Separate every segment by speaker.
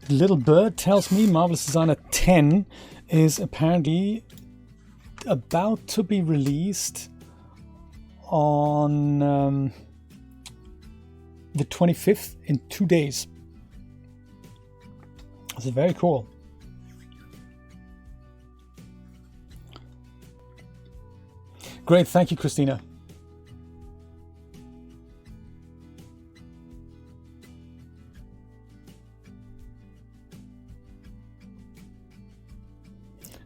Speaker 1: little bird tells me Marvelous Designer 10 is apparently about to be released on the 25th in 2 days. This is very cool. Great, thank you, Christina.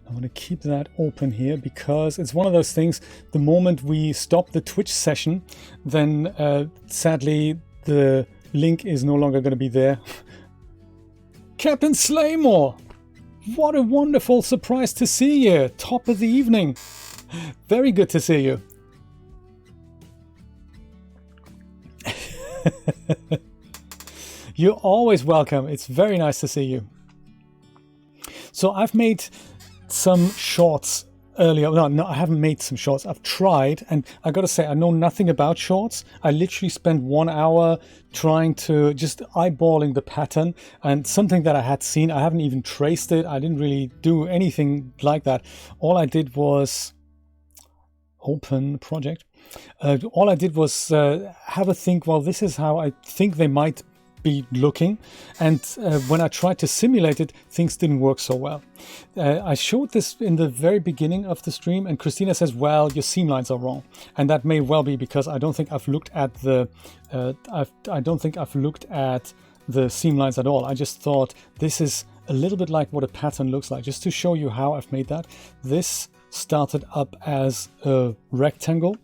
Speaker 1: I want to keep that open here because it's one of those things, the moment we stop the Twitch session, then sadly the link is no longer going to be there. Captain Slaymore, what a wonderful surprise to see you. Top of the evening. Very good to see you. You're always welcome. It's very nice to see you. So I've made some shorts earlier. No, I haven't made some shorts. I've tried, and I gotta say, I know nothing about shorts. I literally spent 1 hour trying to just eyeballing the pattern, and something that I had seen. I haven't even traced it. I didn't really do anything like that. All I did was open project. All I did was have a think, well, this is how I think they might be looking, and when I tried to simulate it, things didn't work so well. I showed this in the very beginning of the stream, and Christina says, well, your seam lines are wrong, and that may well be because I don't think I've looked at the I don't think I've looked at the seam lines at all. I just thought this is a little bit like what a pattern looks like. Just to show you how I've made that, this started up as a rectangle,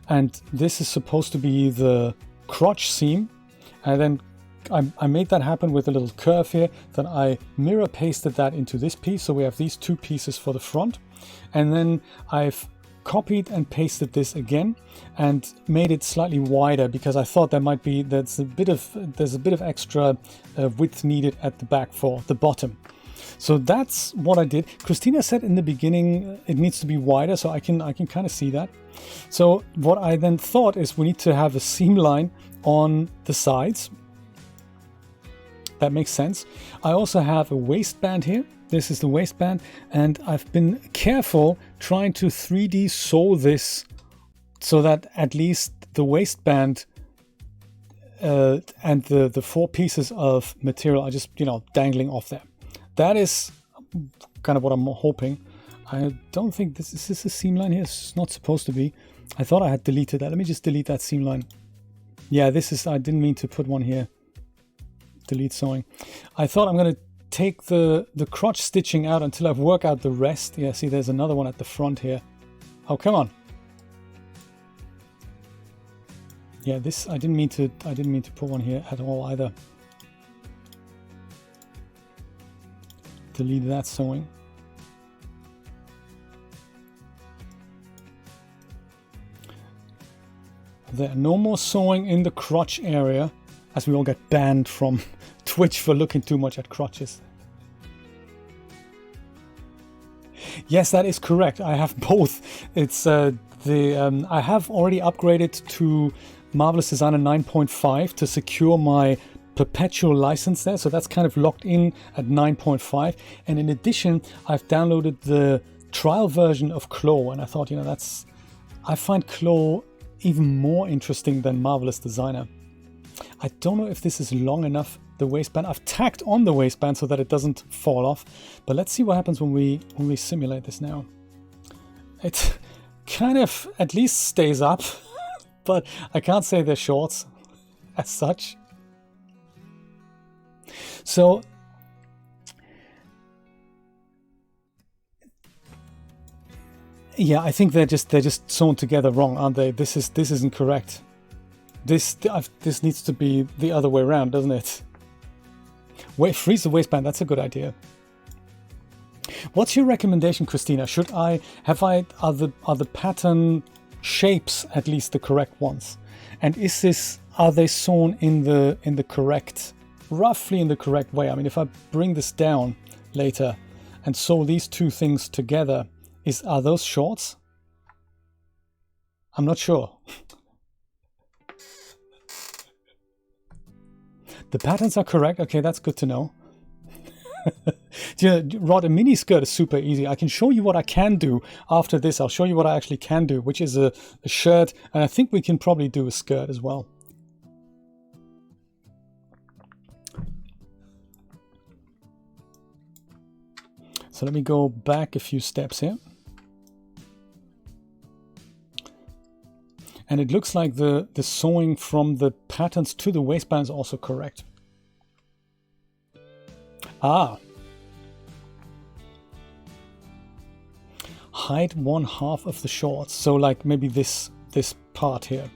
Speaker 1: and this is supposed to be the crotch seam, and then I made that happen with a little curve here. Then I mirror pasted that into this piece, so we have these two pieces for the front, and then I've copied and pasted this again and made it slightly wider because I thought there's a bit of extra width needed at the back for the bottom. So that's what I did. Christina said in the beginning it needs to be wider, so I can kind of see that. So what I then thought is we need to have a seam line on the sides. That makes sense. I also have a waistband here. This is the waistband, and I've been careful trying to 3D sew this so that at least the waistband and the four pieces of material are just, dangling off there. That is kind of what I'm hoping. I don't think this is a seam line here. It's not supposed to be. I thought I had deleted that. Let me just delete that seam line. Yeah, I didn't mean to put one here. Delete sewing. I thought I'm going to take the crotch stitching out until I've worked out the rest. Yeah, see, there's another one at the front here. Oh, come on. Yeah, this I didn't mean to put one here at all either. Delete that sewing. There are no more sewing in the crotch area, as we all get banned from Twitch for looking too much at crotches. Yes, that is correct. I have both. It's I have already upgraded to Marvelous Designer 9.5 to secure my perpetual license there. So that's kind of locked in at 9.5. And in addition, I've downloaded the trial version of CLO, and I thought, I find CLO even more interesting than Marvelous Designer. I don't know if this is long enough, the waistband. I've tacked on the waistband so that it doesn't fall off, but let's see what happens when we simulate this now. It kind of at least stays up, but I can't say they're shorts as such. So yeah, I think they're just sewn together wrong, aren't they? This isn't correct. This needs to be the other way around, doesn't it? Wait, freeze the waistband. That's a good idea. What's your recommendation, Christina? Are the pattern shapes at least the correct ones? And are they sewn in the correct, roughly in the correct way? I mean, if I bring this down later and sew these two things together, are those shorts? I'm not sure. The patterns are correct. Okay, that's good to know. Rod, a mini skirt is super easy. I can show you what I can do after this. I'll show you what I actually can do, which is a shirt, and I think we can probably do a skirt as well. So let me go back a few steps here. And it looks like the sewing from the patterns to the waistband is also correct. Ah. Hide 1/2 of the shorts. So like maybe this part here.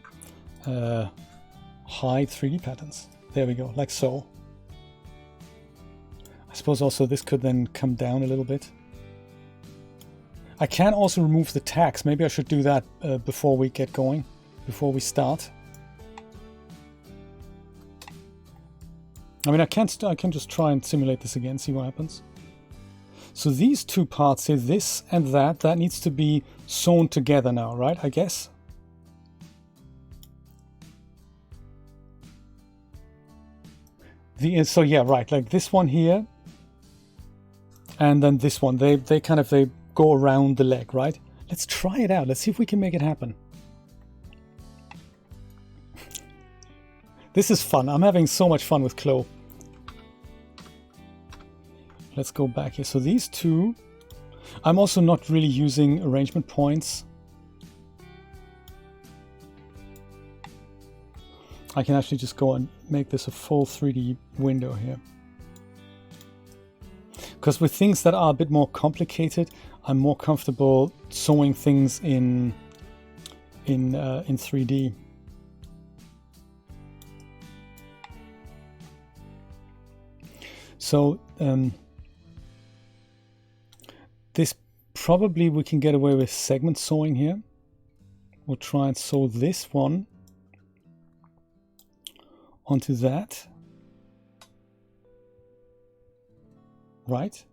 Speaker 1: Hide 3D patterns. There we go, like so. I suppose also this could then come down a little bit. I can also remove the tags. Maybe I should do that before we get going, before we start. I mean, I can just try and simulate this again, see what happens. So these two parts here, this and that needs to be sewn together now, right? I guess. So yeah, right, like this one here, and then this one, they go around the leg, right? Let's try it out. Let's see if we can make it happen. This is fun. I'm having so much fun with CLO. Let's go back here. So these two, I'm also not really using arrangement points. I can actually just go and make this a full 3D window here. Because with things that are a bit more complicated, I'm more comfortable sewing things in 3D. So this probably we can get away with segment sewing here. We'll try and sew this one onto that. Right.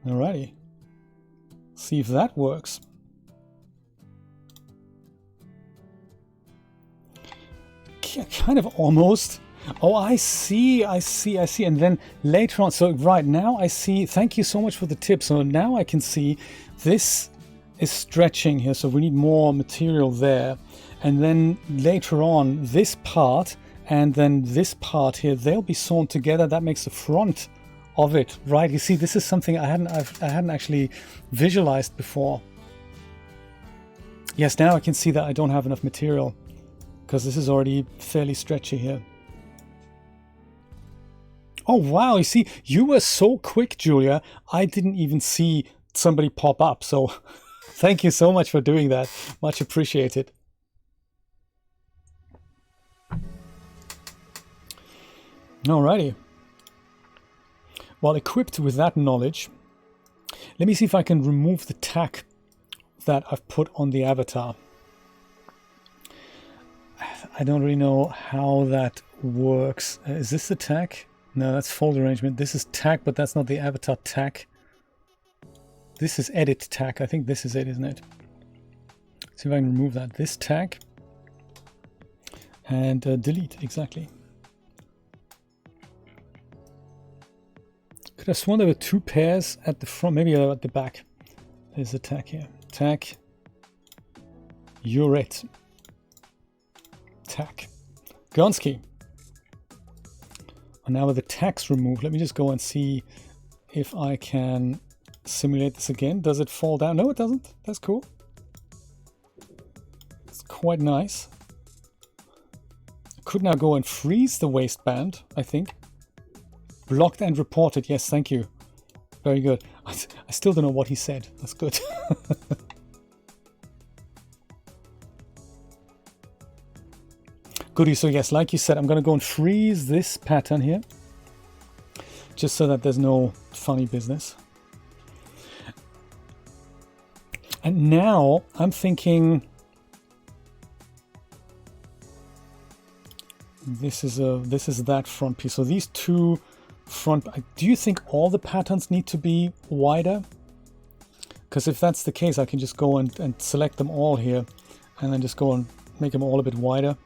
Speaker 1: Alrighty. See if that works. Kind of almost. Oh, I see. And then later on, so right now I see, thank you so much for the tip. So now I can see this is stretching here. So we need more material there. And then later on, this part and then this part here, they'll be sewn together. That makes the front of it, right? You see, this is something I hadn't actually visualized before. Yes, now I can see that I don't have enough material because this is already fairly stretchy here. Oh, wow. You see, you were so quick, Julia. I didn't even see somebody pop up. So thank you so much for doing that. Much appreciated. Alrighty. Well, equipped with that knowledge, let me see if I can remove the tag that I've put on the avatar. I don't really know how that works. Is this the tag? No, that's fold arrangement. This is tag, but that's not the avatar tag. This is edit tag. I think this is it, isn't it? See if I can remove that. This tag and delete, exactly. Could have sworn there were two pairs at the front, maybe at the back. There's the tag here. Tag. You're it. Tag. Gonski. And now with the tags removed, let me just go and see if I can simulate this again. Does it fall down? No, it doesn't. That's cool. It's quite nice. I could now go and freeze the waistband, I think. Blocked and reported. Yes, thank you. Very good. I still don't know what he said. That's good. Goody. So yes, like you said, I'm going to go and freeze this pattern here. Just so that there's no funny business. And now I'm thinking this is that front piece. So these two front, do you think all the patterns need to be wider? Because if that's the case, I can just go and select them all here and then just go and make them all a bit wider.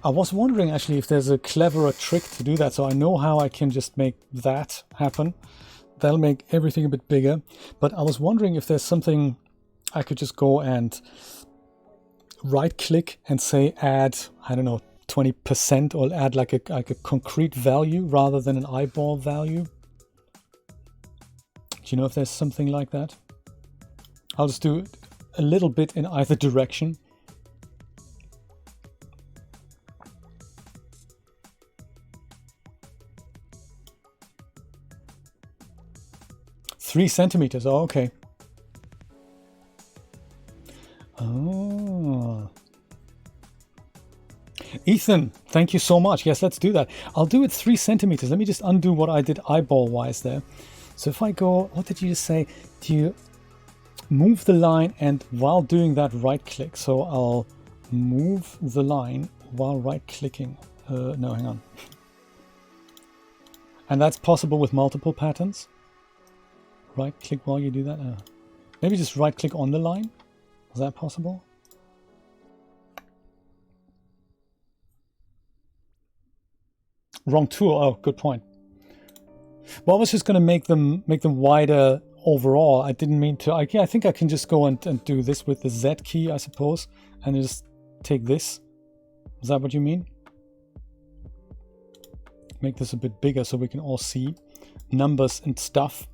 Speaker 1: I was wondering actually if there's a cleverer trick to do that. So I know how I can just make that happen. That'll make everything a bit bigger. But I was wondering if there's something I could just go and right click and say add, I don't know, 20%, or add like a concrete value rather than an eyeball value. Do you know if there's something like that? I'll just do a little bit in either direction. Three centimeters. Oh, okay. Oh. Ethan, thank you so much. Yes, let's do that. I'll do it 3 centimeters. Let me just undo what I did eyeball-wise there. So if I go, what did you just say? Do you move the line and while doing that right-click? So I'll move the line while right-clicking. No, hang on. And that's possible with multiple patterns? Right-click while you do that? Maybe just right-click on the line? Is that possible? Wrong tool. Oh, good point. Well, I was just going to make them wider overall. I didn't mean to. I think I can just go and do this with the Z key, I suppose, and just take this. Is that what you mean? Make this a bit bigger so we can all see numbers and stuff.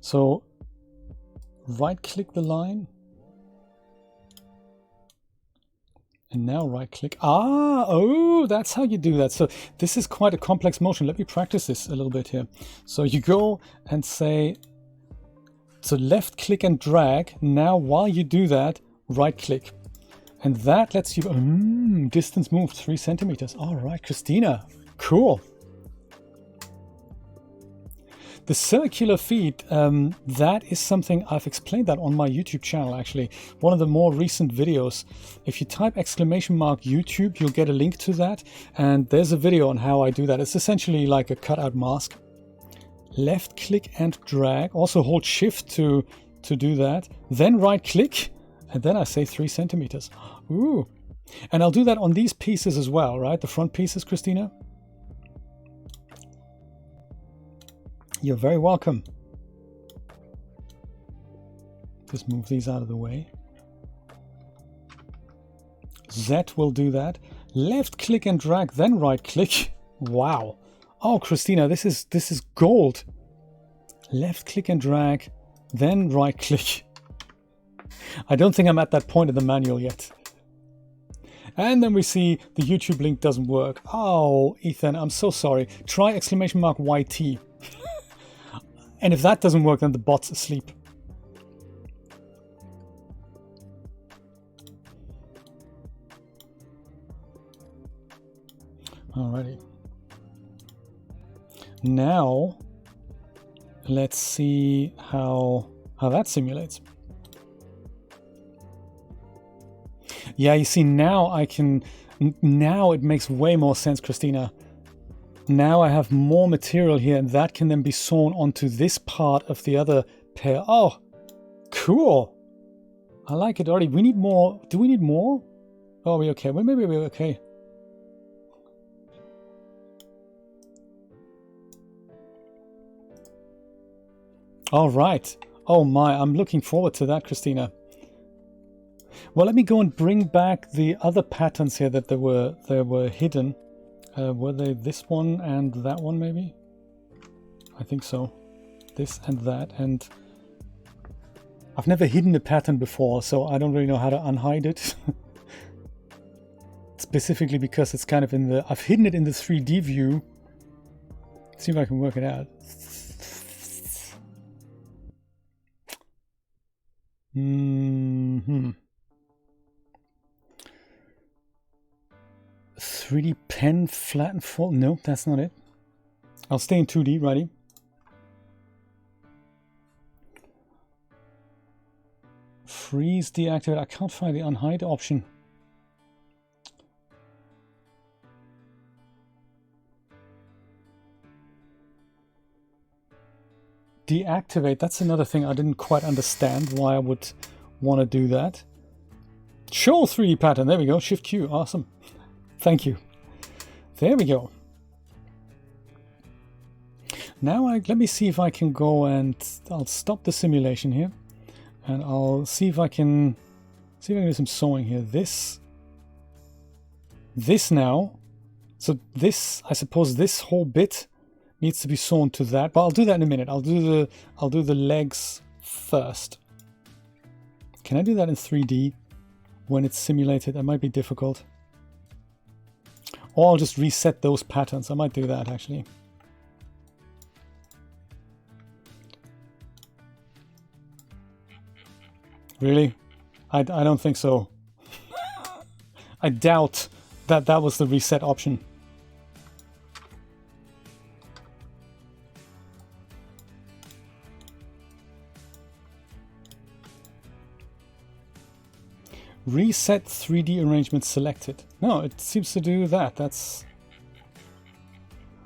Speaker 1: So right-click the line. And now right-click. Oh, that's how you do that. So this is quite a complex motion. Let me practice this a little bit here. So you go and say, so left-click and drag. Now, while you do that, right-click. And that lets you, distance moved 3 centimeters. All right, Christina, cool. The circular feed, that is something I've explained that on my YouTube channel, actually. One of the more recent videos. If you type !YouTube, you'll get a link to that. And there's a video on how I do that. It's essentially like a cutout mask. Left click and drag. Also hold shift to do that. Then right click. And then I say 3 centimeters. Ooh. And I'll do that on these pieces as well, right? The front pieces, Christina? You're very welcome. Just move these out of the way. Z will do that. Left click and drag, then right click. Wow. Oh, Christina, this is gold. Left click and drag, then right click. I don't think I'm at that point in the manual yet. And then we see the YouTube link doesn't work. Oh, Ethan, I'm so sorry. Try !YT. And if that doesn't work, then the bot's asleep. Alrighty. Now, let's see how that simulates. Yeah, you see, now it makes way more sense, Christina. Now I have more material here, and that can then be sewn onto this part of the other pair. Oh, cool. I like it already. We need more. Do we need more? Oh, are we okay? Well, maybe we're okay. All right. Oh my, I'm looking forward to that, Christina. Well, let me go and bring back the other patterns here that were hidden. Were they this one and that one, maybe? I think so. This and that. And I've never hidden a pattern before, so I don't really know how to unhide it. Specifically because it's kind of in the... I've hidden it in the 3D view. Let's see if I can work it out. 3D pen, flatten, fold. Nope, that's not it. I'll stay in 2D, ready? Freeze, deactivate. I can't find the unhide option. Deactivate, that's another thing I didn't quite understand why I would want to do that. Show 3D pattern. There we go. Shift Q. Awesome. Thank you. There we go. Now let me see if I can go and I'll stop the simulation here, and I'll see if I can do some sewing here. This now. So this, I suppose, this whole bit needs to be sewn to that. But I'll do that in a minute. I'll do the legs first. Can I do that in 3D when it's simulated? That might be difficult. Or I'll just reset those patterns. I might do that actually. Really? I don't think so. I doubt that that was the reset option. Reset 3D arrangement selected. No, it seems to do that. That's...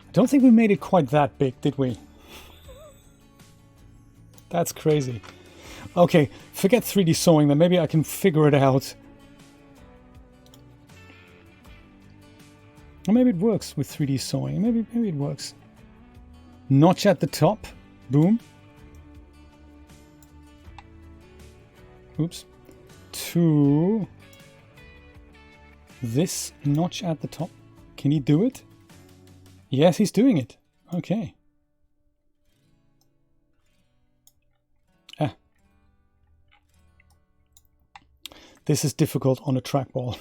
Speaker 1: I don't think we made it quite that big, did we? That's crazy. Okay, forget 3D sewing then. Maybe I can figure it out. Or maybe it works with 3D sewing. Maybe it works. Notch at the top. Boom. Oops. To this notch at the top. Can he do it? Yes, he's doing it. Okay. This is difficult on a trackball.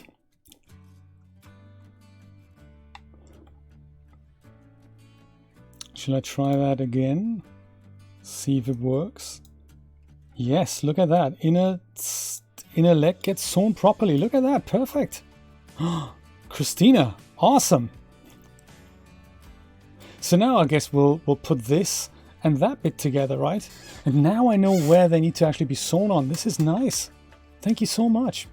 Speaker 1: Shall I try that again? See if it works. Yes, look at that. Inner leg gets sewn properly. Look at that. Perfect. Christina, awesome. So now I guess we'll put this and that bit together, right? And now I know where they need to actually be sewn on. This is nice. Thank you so much.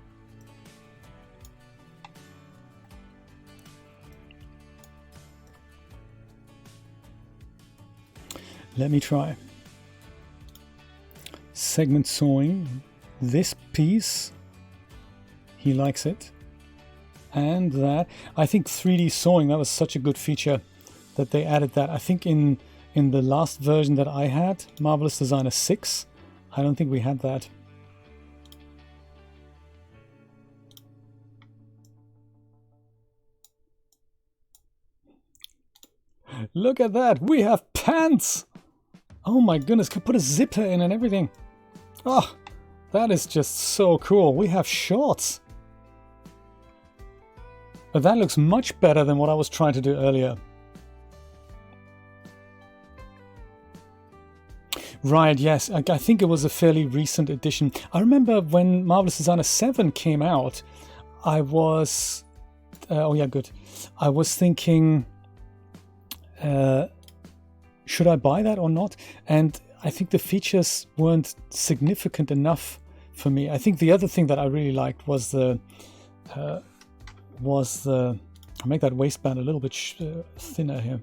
Speaker 1: Let me try. Segment sewing. This piece. He likes it. And that. I think 3D sewing, that was such a good feature that they added that. I think in the last version that I had, Marvelous Designer 6, I don't think we had that. Look at that! We have pants! Oh my goodness, could put a zipper in and everything. Oh, that is just so cool. We have shorts. But that looks much better than what I was trying to do earlier. Right, yes. I think it was a fairly recent addition. I remember when Marvelous Designer 7 came out, I was... oh yeah, good. I was thinking... should I buy that or not? And I think the features weren't significant enough for me. I think the other thing that I really liked was the I'll make that waistband a little bit thinner here.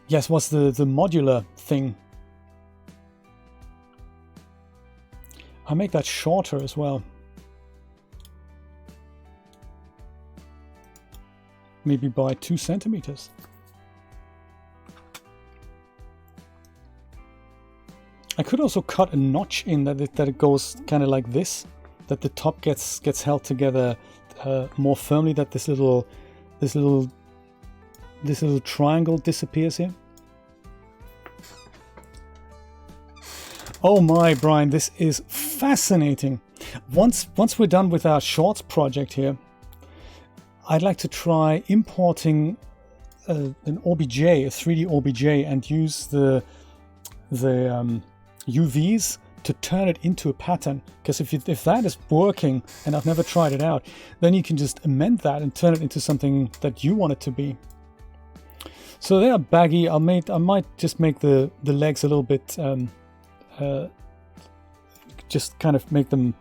Speaker 1: Yes, was the modular thing. I'll make that shorter as well. Maybe by 2 centimeters. I could also cut a notch in that it goes kind of like this, that the top gets held together more firmly, that this little triangle disappears here. Oh my, Brian, this is fascinating. Once we're done with our shorts project here, I'd like to try importing an OBJ, a 3D OBJ, and use the UVs to turn it into a pattern. Because if that is working, and I've never tried it out, then you can just amend that and turn it into something that you want it to be. So they are baggy. I might just make the legs a little bit, just kind of make them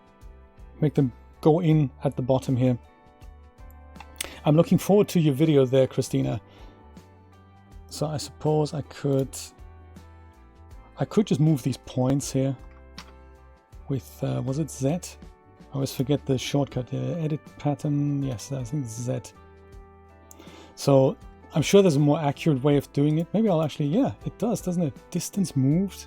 Speaker 1: go in at the bottom here. I'm looking forward to your video there, Christina. So I suppose I could I could just move these points here with, was it Z? I always forget the shortcut. Edit pattern, yes, I think it's Z. So I'm sure there's a more accurate way of doing it. Maybe I'll actually, yeah, it does, doesn't it? Distance moved.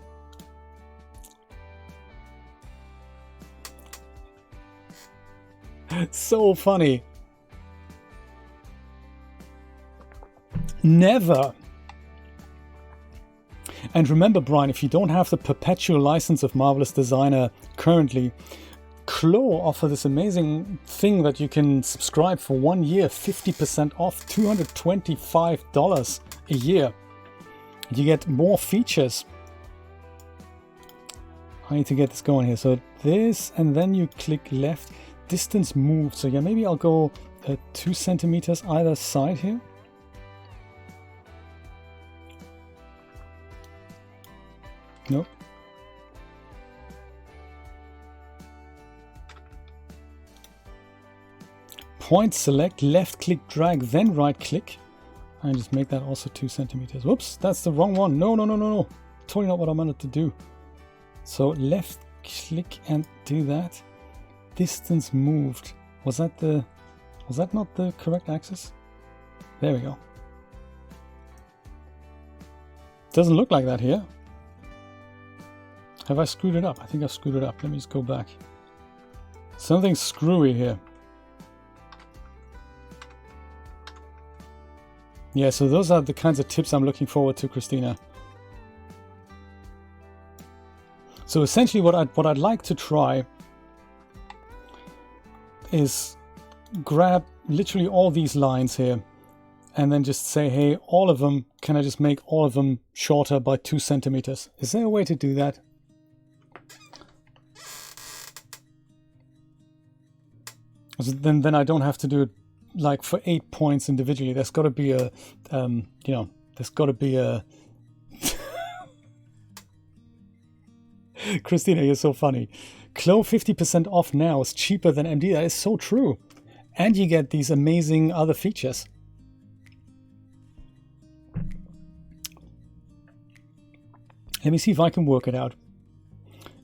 Speaker 1: So funny. Never. And remember, Brian, if you don't have the perpetual license of Marvelous Designer currently, CLO offer this amazing thing that you can subscribe for 1 year, 50% off, $225 a year. You get more features. I need to get this going here. So this, and then you click left, distance moved. So yeah, maybe I'll go 2 centimeters either side here. Nope. Point select, left click drag, then right click. And just make that also 2 centimeters. Whoops, that's the wrong one. No, no, no, no, no. Totally not what I wanted to do. So left click and do that. Distance moved. Was that not the correct axis? There we go. Doesn't look like that here. Have I screwed it up? I think I screwed it up. Let me just go back. Something's screwy here. Yeah, so those are the kinds of tips I'm looking forward to, Christina. So essentially what I'd like to try is grab literally all these lines here and then just say, hey, all of them, can I just make all of them shorter by 2 centimeters? Is there a way to do that? So then I don't have to do it like for 8 points individually. There's got to be a, you know, there's got to be a... Christina, you're so funny. CLO 50% off now is cheaper than MD. That is so true. And you get these amazing other features. Let me see if I can work it out.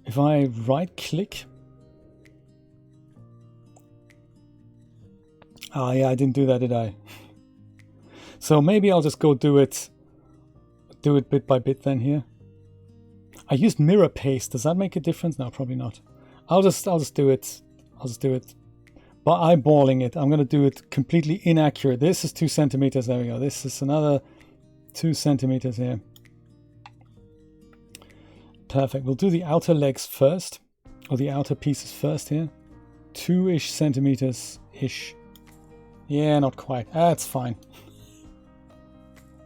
Speaker 1: If I right click. Ah, yeah, I didn't do that, did I? So maybe I'll just go do it bit by bit then here. I used mirror paste. Does that make a difference? No, probably not. I'll just do it. I'll just do it by eyeballing it. I'm going to do it completely inaccurate. This is 2 centimeters. There we go. This is another 2 centimeters here. Perfect. We'll do the outer legs first, or the outer pieces first here. 2-ish centimeters-ish. Yeah, not quite. That's fine.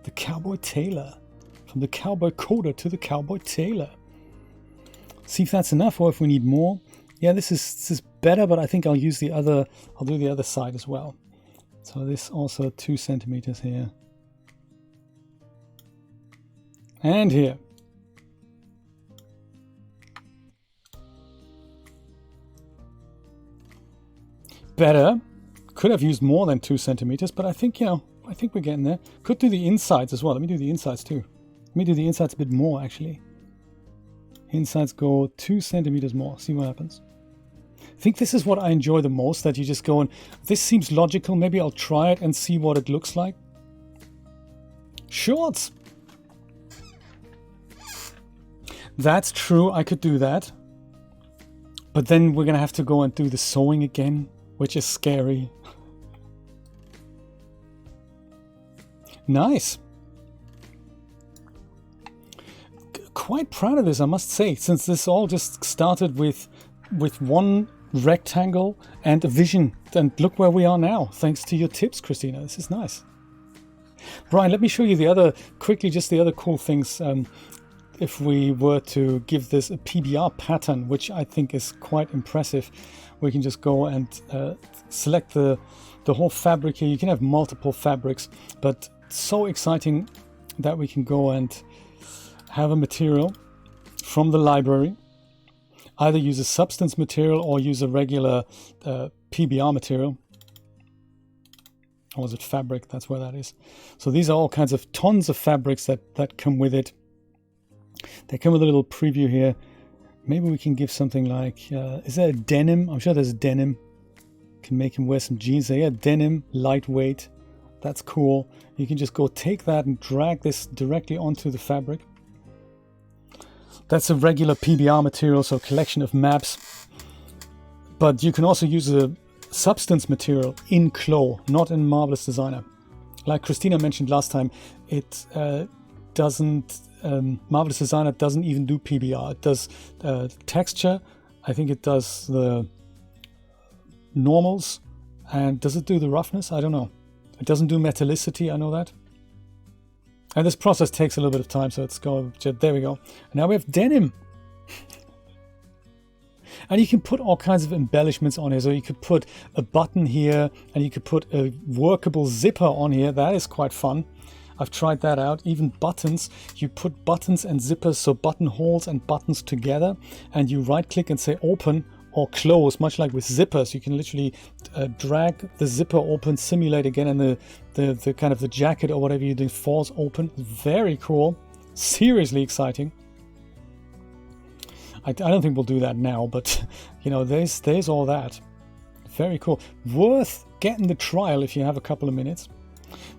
Speaker 1: The cowboy tailor. From the cowboy coder to the cowboy tailor. See if that's enough or if we need more. Yeah, this is better, but I think I'll use the other. I'll do the other side as well. So this also 2 centimeters here. And here. Better. Could have used more than 2 centimeters, but I think, you know, I think we're getting there. Could do the insides as well. Let me do the insides too. Let me do the insides a bit more, actually. Insides go 2 centimeters more. See what happens. I think this is what I enjoy the most, that you just go and, this seems logical. Maybe I'll try it and see what it looks like. Shorts. That's true. I could do that. But then we're going to have to go and do the sewing again, which is scary. Nice. Quite proud of this, I must say, since this all just started with one rectangle and a vision. And look where we are now, thanks to your tips, Christina. This is nice. Brian, let me show you the other, quickly, just the other cool things. If we were to give this a PBR pattern, which I think is quite impressive, we can just go and select the whole fabric here. You can have multiple fabrics, but so exciting that we can go and have a material from the library, either use a substance material or use a regular PBR material. Or is it fabric? That's where that is. So these are all kinds of tons of fabrics that come with it. They come with a little preview here. Maybe we can give something like, is there a denim? I'm sure there's denim. Can make him wear some jeans there. Yeah, denim, lightweight. That's cool. You can just go take that and drag this directly onto the fabric. That's a regular PBR material, so a collection of maps. But you can also use a substance material in CLO, not in Marvelous Designer. Like Christina mentioned last time, it doesn't, Marvelous Designer doesn't even do PBR. It does texture. I think it does the normals. And does it do the roughness? I don't know. It doesn't do metallicity, I know that. And this process takes a little bit of time, so it's go. There we go. And now we have denim. And you can put all kinds of embellishments on here. So you could put a button here, and you could put a workable zipper on here. That is quite fun. I've tried that out. Even buttons. You put buttons and zippers, so buttonholes and buttons together, and you right click and say open or close, much like with zippers. You can literally drag the zipper open, simulate again, and the kind of the jacket or whatever you're doing falls open. Very cool. Seriously exciting. I don't think we'll do that now, but you know, there's all that. Very cool. Worth getting the trial if you have a couple of minutes.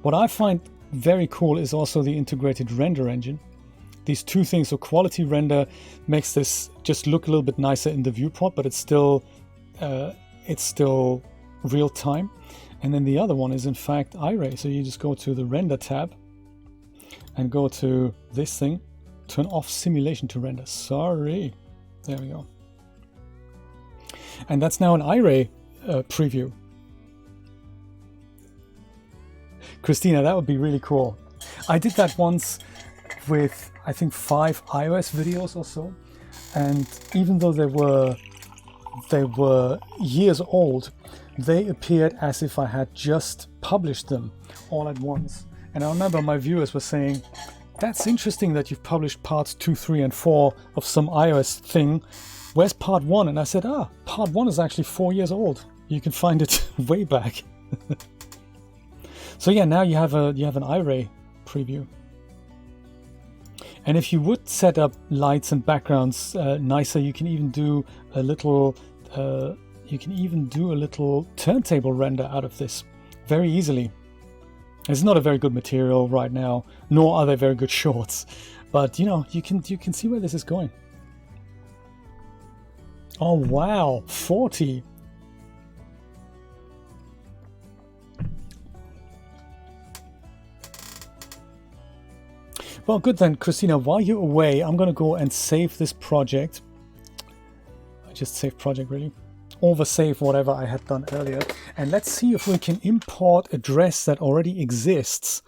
Speaker 1: What I find very cool is also the integrated render engine. These two things, so quality render makes this just look a little bit nicer in the viewport, but it's still real time. And then the other one is in fact iRay. So you just go to the render tab and go to this thing, turn off simulation to render. Sorry. There we go. And that's now an iRay preview. Christina, that would be really cool. I did that once with, I think, 5 iOS videos or so. And even though they were years old, they appeared as if I had just published them all at once. And I remember my viewers were saying, that's interesting that you've published parts 2, 3, and 4 of some iOS thing. Where's part 1? And I said, part 1 is actually 4 years old. You can find it way back. So yeah, now you have an iRay preview. And if you would set up lights and backgrounds nicer, you can even do a little turntable render out of this very easily. It's not a very good material right now, nor are they very good shorts, but you know, you can see where this is going. Oh wow, 40. Well, good then, Christina. While you're away, I'm going to go and save this project. I just saved project, really. Oversave whatever I had done earlier. And let's see if we can import a dress that already exists,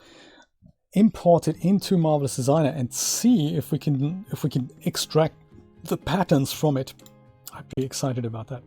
Speaker 1: import it into Marvelous Designer, and see if we can extract the patterns from it. I'd be excited about that.